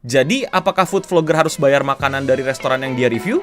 Jadi, apakah food vlogger harus bayar makanan dari restoran yang dia review?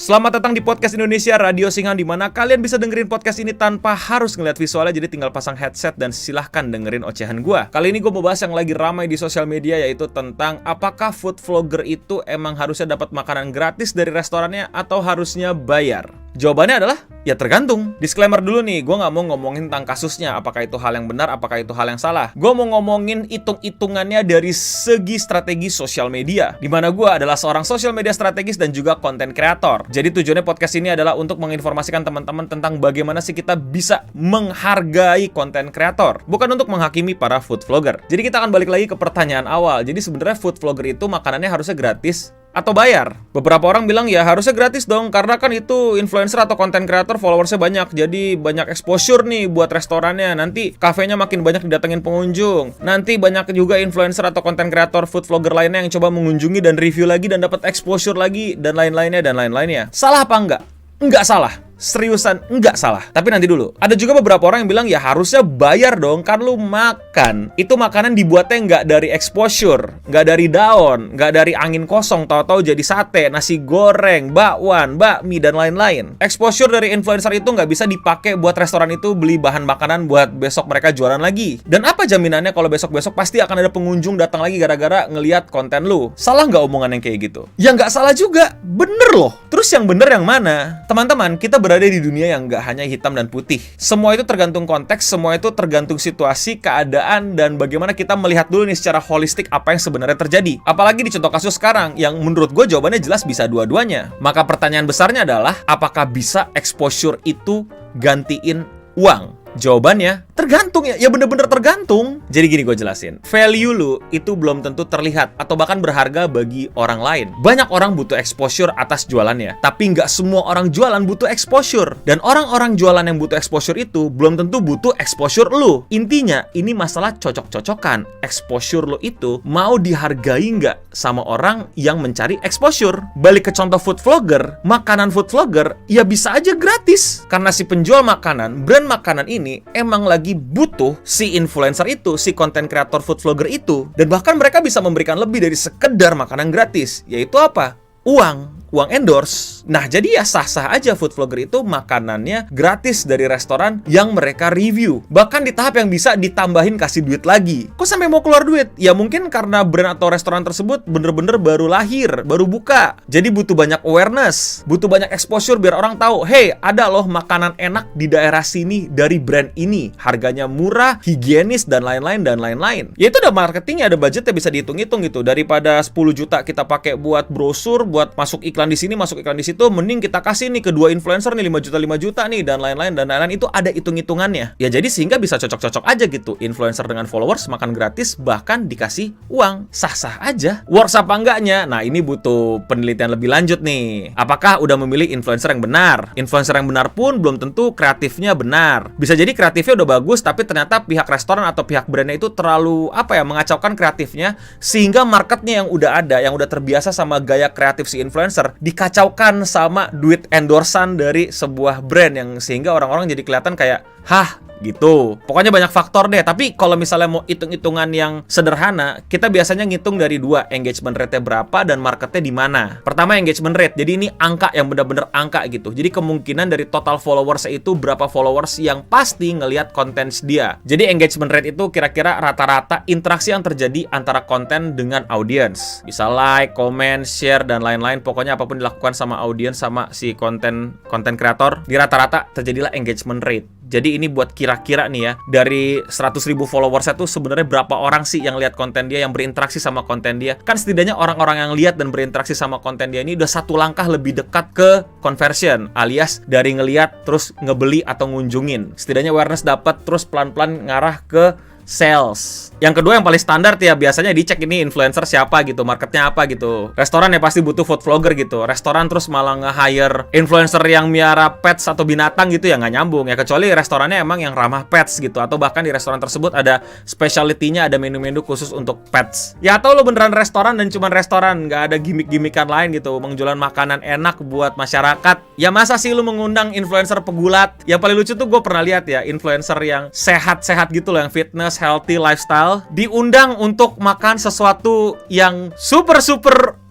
Selamat datang di Podcast Indonesia Radio Singhan, di mana kalian bisa dengerin podcast ini tanpa harus ngeliat visualnya. Jadi tinggal pasang headset dan silahkan dengerin ocehan gua. Kali ini gue mau bahas yang lagi ramai di sosial media, yaitu tentang apakah food vlogger itu emang harusnya dapat makanan gratis dari restorannya atau harusnya bayar. Jawabannya adalah, ya tergantung. Disclaimer dulu nih, gue nggak mau ngomongin tentang kasusnya, apakah itu hal yang benar, apakah itu hal yang salah. Gue mau ngomongin hitung-hitungannya dari segi strategi sosial media, di mana gue adalah seorang sosial media strategis dan juga konten kreator. Jadi tujuannya podcast ini adalah untuk menginformasikan teman-teman tentang bagaimana sih kita bisa menghargai konten kreator, bukan untuk menghakimi para food vlogger. Jadi kita akan balik lagi ke pertanyaan awal. Jadi sebenarnya food vlogger itu makanannya harusnya gratis atau bayar? Beberapa orang bilang ya harusnya gratis dong, karena kan itu influencer atau konten kreator followersnya banyak, jadi banyak exposure nih buat restorannya. Nanti kafenya makin banyak didatengin pengunjung. Nanti banyak juga influencer atau konten kreator food vlogger lainnya yang coba mengunjungi dan review lagi dan dapat exposure lagi dan lain-lainnya. Salah apa enggak? Enggak salah. Seriusan, enggak salah. Tapi nanti dulu, ada juga beberapa orang yang bilang, ya harusnya bayar dong, kan lu makan. Itu makanan dibuatnya enggak dari exposure, enggak dari daun, enggak dari angin kosong, tahu-tahu jadi sate, nasi goreng, bakwan, bakmi, dan lain-lain. Exposure dari influencer itu enggak bisa dipakai buat restoran itu beli bahan makanan buat besok mereka jualan lagi. Dan apa jaminannya kalau besok-besok pasti akan ada pengunjung datang lagi gara-gara ngelihat konten lu? Salah nggak omongan yang kayak gitu? Ya nggak salah juga, bener loh. Terus yang bener yang mana? Teman-teman, kita berada di dunia yang nggak hanya hitam dan putih. Semua itu tergantung konteks, semua itu tergantung situasi, keadaan, dan bagaimana kita melihat dulu nih secara holistik apa yang sebenarnya terjadi. Apalagi di contoh kasus sekarang, yang menurut gue jawabannya jelas bisa dua-duanya. Maka pertanyaan besarnya adalah, apakah bisa exposure itu gantiin uang? Jawabannya, tergantung ya bener-bener tergantung. Jadi gini gue jelasin, value lu itu belum tentu terlihat atau bahkan berharga bagi orang lain. Banyak orang butuh exposure atas jualannya, tapi nggak semua orang jualan butuh exposure. Dan orang-orang jualan yang butuh exposure itu belum tentu butuh exposure lu. Intinya, ini masalah cocok-cocokan. Exposure lu itu mau dihargai nggak sama orang yang mencari exposure. Balik ke contoh food vlogger, makanan food vlogger ya bisa aja gratis, karena si penjual makanan, brand makanan ini emang lagi butuh si influencer itu, si konten kreator food vlogger itu. Dan bahkan mereka bisa memberikan lebih dari sekedar makanan gratis, yaitu apa? Uang endorse. Nah, jadi ya sah-sah aja food vlogger itu makanannya gratis dari restoran yang mereka review. Bahkan di tahap yang bisa ditambahin kasih duit lagi. Kok sampai mau keluar duit? Ya mungkin karena brand atau restoran tersebut bener-bener baru lahir, baru buka. Jadi butuh banyak awareness, butuh banyak exposure biar orang tahu, hey, ada loh makanan enak di daerah sini dari brand ini. Harganya murah, higienis, dan lain-lain. Ya itu ada marketingnya, ada budgetnya, bisa dihitung-hitung gitu. Daripada 10 juta kita pakai buat brosur, buat masuk iklan di sini, masuk iklan di situ, mending kita kasih nih ke dua influencer nih 5 juta nih, dan lain-lain. Itu ada hitung-hitungannya. Ya jadi sehingga bisa cocok-cocok aja gitu. Influencer dengan followers makan gratis, bahkan dikasih uang. Sah-sah aja. Works apa enggaknya? Nah, ini butuh penelitian lebih lanjut nih. Apakah udah memilih influencer yang benar? Influencer yang benar pun belum tentu kreatifnya benar. Bisa jadi kreatifnya udah bagus, tapi ternyata pihak restoran atau pihak brandnya itu terlalu mengacaukan kreatifnya, sehingga marketnya yang udah ada, yang udah terbiasa sama gaya kreatif si influencer, dikacaukan sama duit endorsan dari sebuah brand, yang sehingga orang-orang jadi kelihatan kayak, hah, gitu. Pokoknya banyak faktor deh. Tapi kalau misalnya mau hitung-hitungan yang sederhana, kita biasanya ngitung dari dua, engagement rate-nya berapa dan marketnya di mana. Pertama, engagement rate. Jadi ini angka yang benar-benar angka gitu. Jadi kemungkinan dari total followers itu berapa followers yang pasti ngelihat konten dia. Jadi engagement rate itu kira-kira rata-rata interaksi yang terjadi antara konten dengan audience. Bisa like, comment, share, dan lain-lain. Pokoknya apapun dilakukan sama audience sama si konten kreator, di rata-rata terjadilah engagement rate. Jadi ini buat kira-kira nih ya, dari 100.000 followersnya tuh sebenarnya berapa orang sih yang lihat konten dia, yang berinteraksi sama konten dia. Kan setidaknya orang-orang yang lihat dan berinteraksi sama konten dia ini udah satu langkah lebih dekat ke conversion, alias dari ngelihat terus ngebeli atau ngunjungin. Setidaknya awareness dapat, terus pelan-pelan ngarah ke sales. Yang kedua yang paling standar ya biasanya dicek ini influencer siapa gitu, marketnya apa gitu. Restoran ya pasti butuh food vlogger gitu. Restoran terus malah nge-hire influencer yang miara pets atau binatang gitu ya nggak nyambung ya, kecuali restorannya emang yang ramah pets gitu, atau bahkan di restoran tersebut ada specialty-nya, ada menu-menu khusus untuk pets. Ya atau lo beneran restoran dan cuman restoran, nggak ada gimmick-gimmickan lain gitu, menjualan makanan enak buat masyarakat. Ya masa sih lo mengundang influencer pegulat? Yang paling lucu tuh gue pernah lihat ya, influencer yang sehat-sehat gitu loh, yang fitness, healthy lifestyle, diundang untuk makan sesuatu yang super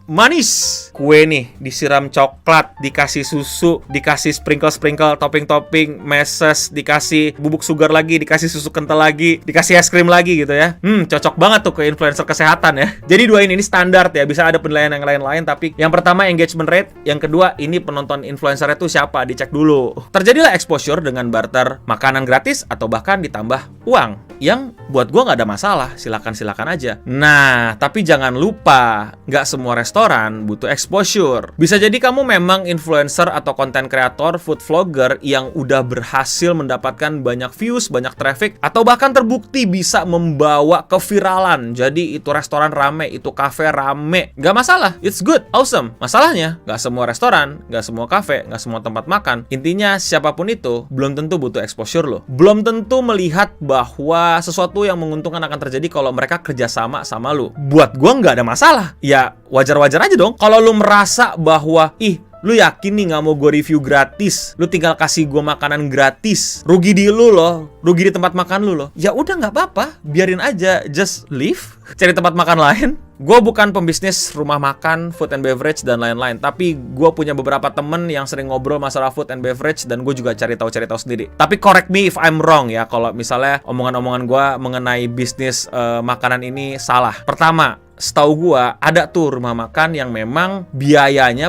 manis. Kue nih disiram coklat, dikasih susu, dikasih sprinkle, topping, meses, dikasih bubuk sugar lagi, dikasih susu kental lagi, dikasih es krim lagi gitu ya. Cocok banget tuh ke influencer kesehatan ya. Jadi dua ini standar ya, bisa ada penilaian yang lain-lain, tapi yang pertama engagement rate, yang kedua ini penonton influencernya tuh siapa, dicek dulu. Terjadilah exposure dengan barter makanan gratis atau bahkan ditambah uang. Yang buat gua nggak ada masalah, silakan aja. Nah, tapi jangan lupa, nggak semua restoran butuh exposure. Bisa jadi kamu memang influencer atau content creator, food vlogger yang udah berhasil mendapatkan banyak views, banyak traffic, atau bahkan terbukti bisa membawa keviralan. Jadi itu restoran rame, itu cafe rame. Nggak masalah, it's good, awesome. Masalahnya, nggak semua restoran, nggak semua cafe, nggak semua tempat makan. Intinya siapapun itu, belum tentu butuh exposure loh. Belum tentu melihat bahwa sesuatu yang menguntungkan akan terjadi kalau mereka kerjasama sama lu. Buat gua nggak ada masalah. Ya wajar-wajar aja dong. Kalau lu merasa bahwa lu yakin nih nggak mau gue review gratis, lu tinggal kasih gue makanan gratis, rugi di lu loh, rugi di tempat makan lu loh. Ya udah nggak apa-apa, biarin aja, just leave, cari tempat makan lain. Gue bukan pembisnis rumah makan, food and beverage, dan lain-lain. Tapi gue punya beberapa temen yang sering ngobrol masalah food and beverage, dan gue juga cari tahu sendiri. Tapi correct me if I'm wrong ya, kalau misalnya omongan-omongan gue mengenai bisnis makanan ini salah. Pertama, setahu gua ada tuh rumah makan yang memang pembiayaannya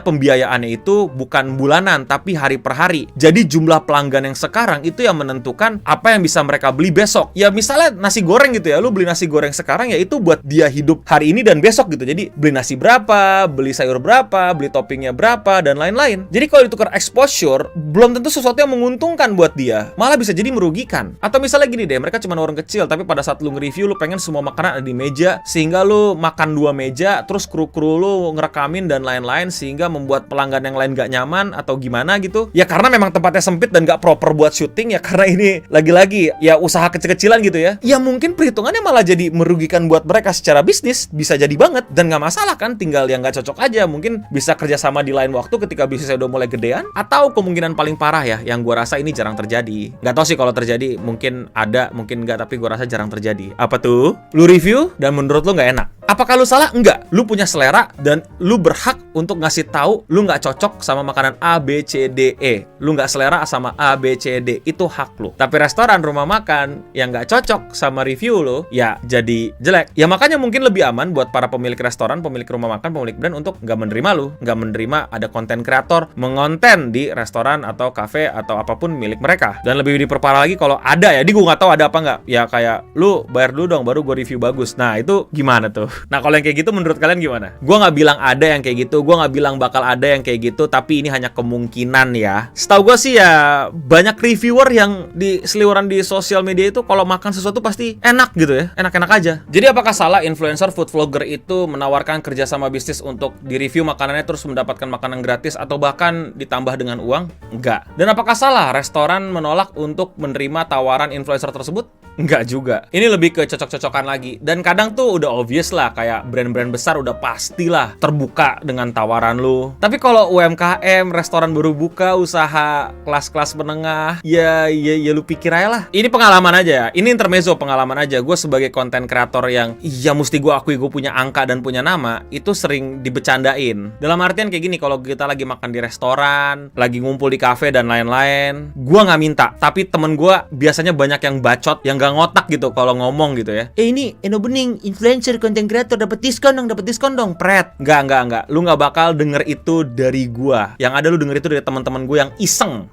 itu bukan bulanan tapi hari per hari. Jadi jumlah pelanggan yang sekarang itu yang menentukan apa yang bisa mereka beli besok. Ya misalnya nasi goreng gitu ya, lu beli nasi goreng sekarang ya itu buat dia hidup hari ini dan besok gitu. Jadi beli nasi berapa, beli sayur berapa, beli toppingnya berapa, dan lain-lain. Jadi kalau ditukar exposure, belum tentu sesuatu yang menguntungkan buat dia, malah bisa jadi merugikan. Atau misalnya gini deh, mereka cuma warung kecil, tapi pada saat lu nge-review, lu pengen semua makanan ada di meja, sehingga lu makan 2 meja, terus kru-kru lu ngerekamin dan lain-lain, sehingga membuat pelanggan yang lain gak nyaman atau gimana gitu. Ya karena memang tempatnya sempit dan gak proper buat syuting, ya karena ini lagi-lagi ya usaha kecil-kecilan gitu ya. Ya mungkin perhitungannya malah jadi merugikan buat mereka secara bisnis, bisa jadi banget. Dan gak masalah kan, tinggal yang gak cocok aja. Mungkin bisa kerjasama di lain waktu ketika bisnisnya udah mulai gedean. Atau kemungkinan paling parah ya, yang gue rasa ini jarang terjadi. Gak tau sih kalau terjadi, mungkin ada, mungkin gak, tapi gue rasa jarang terjadi. Apa tuh? Lu review dan menurut lu gak enak. Apakah lu salah? Enggak. Lu punya selera dan lu berhak untuk ngasih tahu lu nggak cocok sama makanan A, B, C, D, E. Lu nggak selera sama A, B, C, D. Itu hak lu. Tapi restoran, rumah makan yang nggak cocok sama review lu, ya jadi jelek. Ya makanya mungkin lebih aman buat para pemilik restoran, pemilik rumah makan, pemilik brand untuk nggak menerima lu. Nggak menerima ada konten kreator mengonten di restoran atau kafe atau apapun milik mereka. Dan lebih diperparah lagi kalau ada ya. Di gue nggak tahu ada apa nggak. Ya kayak lu bayar dulu dong baru gue review bagus. Nah itu gimana tuh? Nah kalau yang kayak gitu menurut kalian gimana? Gue nggak bilang ada yang kayak gitu, gue nggak bilang bakal ada yang kayak gitu, tapi ini hanya kemungkinan ya. Setahu gue sih ya banyak reviewer yang di seliweran di sosial media itu kalau makan sesuatu pasti enak gitu ya, enak-enak aja. Jadi apakah salah influencer food vlogger itu menawarkan kerjasama bisnis untuk di-review makanannya terus mendapatkan makanan gratis atau bahkan ditambah dengan uang? Enggak. Dan apakah salah restoran menolak untuk menerima tawaran influencer tersebut? Enggak juga. Ini lebih ke cocok-cocokan lagi. Dan kadang tuh udah obvious lah, kayak brand-brand besar udah pastilah terbuka dengan tawaran lu. Tapi kalau UMKM, restoran baru buka, usaha kelas-kelas menengah, ya lu pikir aja lah. Ini pengalaman aja ya. Ini intermezzo pengalaman aja. Gue sebagai konten kreator yang ya mesti gue akui gue punya angka dan punya nama, itu sering dibecandain. Dalam artian kayak gini, kalau kita lagi makan di restoran, lagi ngumpul di kafe dan lain-lain, gue nggak minta. Tapi temen gue biasanya banyak yang bacot, yang ngotak gitu kalau ngomong gitu ya. Ini Eno Bening, influencer, content creator, dapat diskon dong, pret. Enggak. Lu nggak bakal denger itu dari gua. Yang ada lu denger itu dari teman-teman gue yang iseng.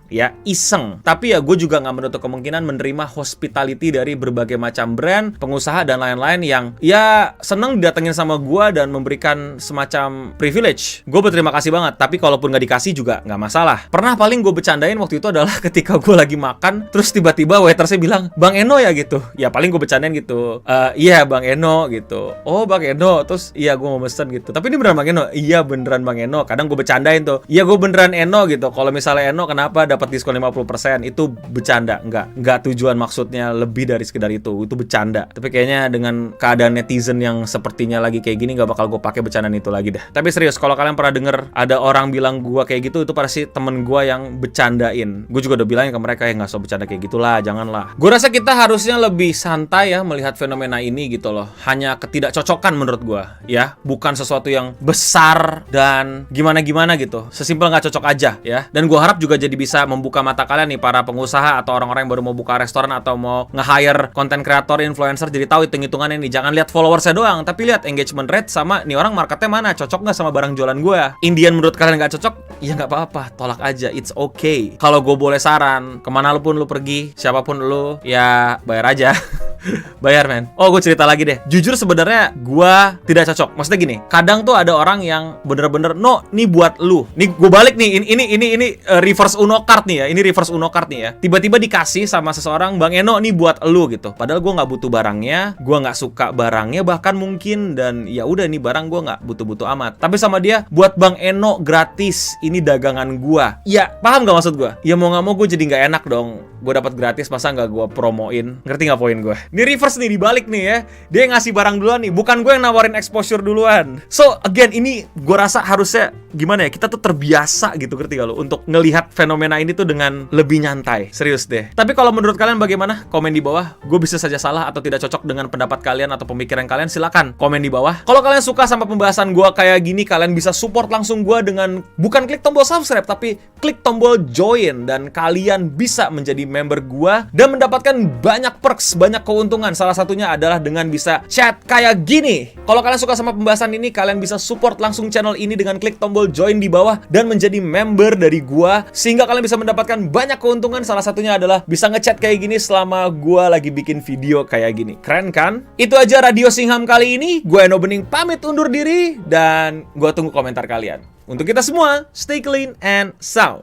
Tapi ya gue juga nggak menutup kemungkinan menerima hospitality dari berbagai macam brand, pengusaha dan lain-lain yang ya seneng didatengin sama gua dan memberikan semacam privilege. Gue berterima kasih banget. Tapi kalaupun nggak dikasih juga nggak masalah. Pernah paling gue bercandain waktu itu adalah ketika gue lagi makan, terus tiba-tiba waitersnya bilang, Bang Eno ya gitu. gitu. Ya paling gue bercandain gitu. Iya Bang Eno gitu. Oh Bang Eno, terus iya gue mau mesen gitu. Tapi ini beneran Bang Eno? Iya beneran Bang Eno. Kadang gue bercandain tuh. Iya gue beneran Eno gitu. Kalau misalnya Eno kenapa dapat diskon 50%? Itu bercanda, enggak tujuan maksudnya lebih dari sekedar itu bercanda. Tapi kayaknya dengan keadaan netizen yang sepertinya lagi kayak gini nggak bakal gue pakai bercandaan itu lagi dah. Tapi serius, kalau kalian pernah denger ada orang bilang gue kayak gitu, itu pasti temen gue yang bercandain. Gue juga udah bilangin ke mereka ya nggak usah bercanda kayak gitulah, janganlah. Gue rasa kita harusnya lebih santai ya melihat fenomena ini gitu loh. Hanya ketidakcocokan menurut gue ya, bukan sesuatu yang besar dan gimana-gimana gitu. Sesimpel nggak cocok aja ya. Dan gue harap juga jadi bisa membuka mata kalian nih para pengusaha atau orang-orang yang baru mau buka restoran atau mau nge-hire konten kreator, influencer, jadi tahu hitung-hitungannya nih. Jangan lihat followersnya doang, tapi lihat engagement rate sama nih orang marketnya mana, cocok nggak sama barang jualan gue. Indian menurut kalian nggak cocok, ya nggak apa-apa, tolak aja, it's okay. Kalau gue boleh saran, kemana lu pun lu pergi, siapapun lu, ya bayar aja. Bayar men. Oh gue cerita lagi deh. Jujur sebenarnya gue tidak cocok. Maksudnya gini, kadang tuh ada orang yang bener-bener no, nih buat lu. Nih gue balik nih. Ini reverse Uno card nih ya. Ini reverse Uno card nih ya. Tiba-tiba dikasih sama seseorang, Bang Eno nih buat lu gitu. Padahal gue nggak butuh barangnya, gue nggak suka barangnya bahkan mungkin, dan ya udah nih barang gue nggak butuh-butuh amat. Tapi sama dia buat Bang Eno gratis. Ini dagangan gue. Ya paham nggak maksud gue? Ya mau nggak mau gue jadi nggak enak dong. Gue dapat gratis masa nggak gue promoin? Ngerti nggak poin gue? Ini reverse nih, dibalik nih ya. Dia ngasih barang duluan nih, bukan gue yang nawarin exposure duluan. So again, ini gue rasa harusnya gimana ya, kita tuh terbiasa gitu, ngerti gak lo, untuk ngelihat fenomena ini tuh dengan lebih nyantai. Serius deh. Tapi kalau menurut kalian bagaimana? Komen di bawah. Gue bisa saja salah atau tidak cocok dengan pendapat kalian atau pemikiran kalian, silakan komen di bawah. Kalau kalian suka sama pembahasan gue kayak gini, kalian bisa support langsung gue dengan bukan klik tombol subscribe, tapi klik tombol join, dan kalian bisa menjadi member gue dan mendapatkan banyak perks, banyak keuntungan. Salah satunya adalah dengan bisa chat kayak gini. Kalau kalian suka sama pembahasan ini, kalian bisa support langsung channel ini dengan klik tombol join di bawah dan menjadi member dari gua, sehingga kalian bisa mendapatkan banyak keuntungan. Salah satunya adalah bisa ngechat kayak gini selama gua lagi bikin video kayak gini. Keren kan? Itu aja Radio Singham kali ini. Gua Eno Bening pamit undur diri dan gua tunggu komentar kalian. Untuk kita semua, stay clean and sound.